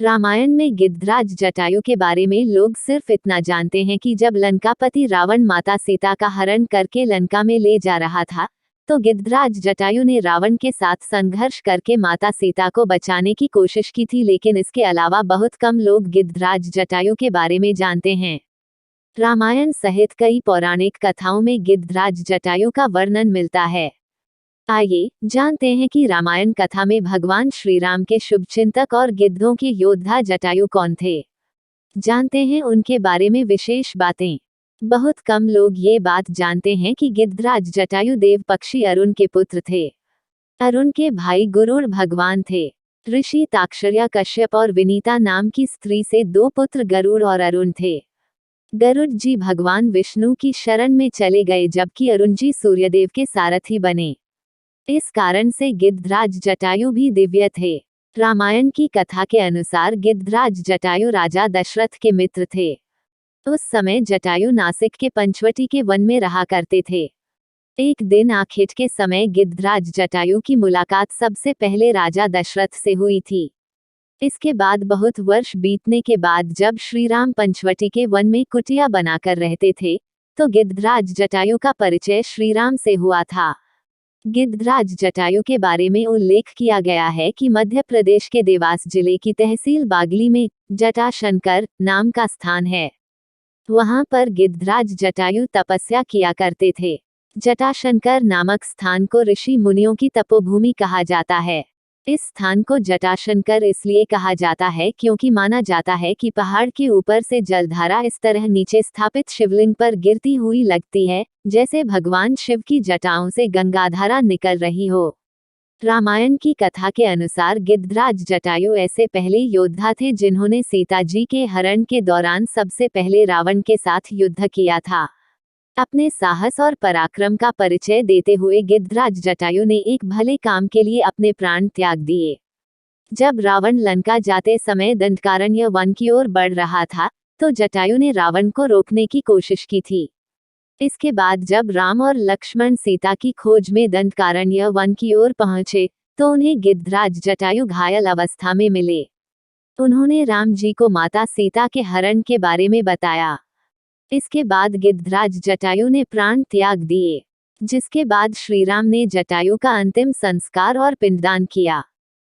रामायण में गिद्धराज जटायु के बारे में लोग सिर्फ इतना जानते हैं कि जब लंकापति रावण माता सीता का हरण करके लंका में ले जा रहा था, तो गिद्धराज जटायु ने रावण के साथ संघर्ष करके माता सीता को बचाने की कोशिश की थी। लेकिन इसके अलावा बहुत कम लोग गिद्धराज जटायु के बारे में जानते हैं। रामायण सहित कई पौराणिक कथाओं में गिद्धराज जटायु का वर्णन मिलता है। आइए जानते हैं कि रामायण कथा में भगवान श्री राम के शुभचिंतक और गिद्धों के योद्धा जटायु कौन थे। जानते हैं उनके बारे में विशेष बातें। बहुत कम लोग ये बात जानते हैं कि गिद्धराज जटायु देव पक्षी अरुण के पुत्र थे। अरुण के भाई गुरुड़ भगवान थे। ऋषि ताक्षर्या कश्यप और विनीता नाम की स्त्री से 2 पुत्र गरुड़ और अरुण थे। गरुड़ जी भगवान विष्णु की शरण में चले गए, जबकि अरुण जी सूर्यदेव के सारथी बने। इस कारण से गिद्धराज जटायु भी दिव्य थे। रामायण की कथा के अनुसार गिद्धराज जटायु राजा दशरथ के मित्र थे। उस समय जटायु नासिक के पंचवटी के वन में रहा करते थे। एक दिन आखेट के समय गिद्धराज जटायु की मुलाकात सबसे पहले राजा दशरथ से हुई थी। इसके बाद बहुत वर्ष बीतने के बाद जब श्री राम पंचवटी के वन में कुटिया बनाकर रहते थे, तो गिद्धराज जटायु का परिचय श्री राम से हुआ था। गिद्धराज जटायु के बारे में उल्लेख किया गया है कि मध्य प्रदेश के देवास जिले की तहसील बागली में जटाशंकर नाम का स्थान है। वहां पर गिद्धराज जटायु तपस्या किया करते थे। जटाशंकर नामक स्थान को ऋषि मुनियों की तपोभूमि कहा जाता है। इस स्थान को जटाशंकर इसलिए कहा जाता है क्योंकि माना जाता है कि पहाड़ के ऊपर से जलधारा इस तरह नीचे स्थापित शिवलिंग पर गिरती हुई लगती है, जैसे भगवान शिव की जटाओं से गंगाधारा निकल रही हो। रामायण की कथा के अनुसार गिद्धराज जटायु ऐसे पहले योद्धा थे जिन्होंने सीता जी के हरण के दौरान सबसे पहले रावण के साथ युद्ध किया था। अपने साहस और पराक्रम का परिचय देते हुए गिद्धराज जटायु ने एक भले काम के लिए अपने प्राण त्याग दिए। जब रावण लंका जाते समय दंडकारण्य वन की ओर बढ़ रहा था, तो जटायु ने रावण को रोकने की कोशिश की थी। इसके बाद जब राम और लक्ष्मण सीता की खोज में दंडकारण्य वन की ओर पहुंचे, तो उन्हें गिद्धराज जटायु घायल अवस्था में मिले। उन्होंने राम जी को माता सीता के हरण के बारे में बताया। इसके बाद गिद्धराज जटायु ने प्राण त्याग दिए, जिसके बाद श्रीराम ने जटायु का अंतिम संस्कार और पिंडदान किया।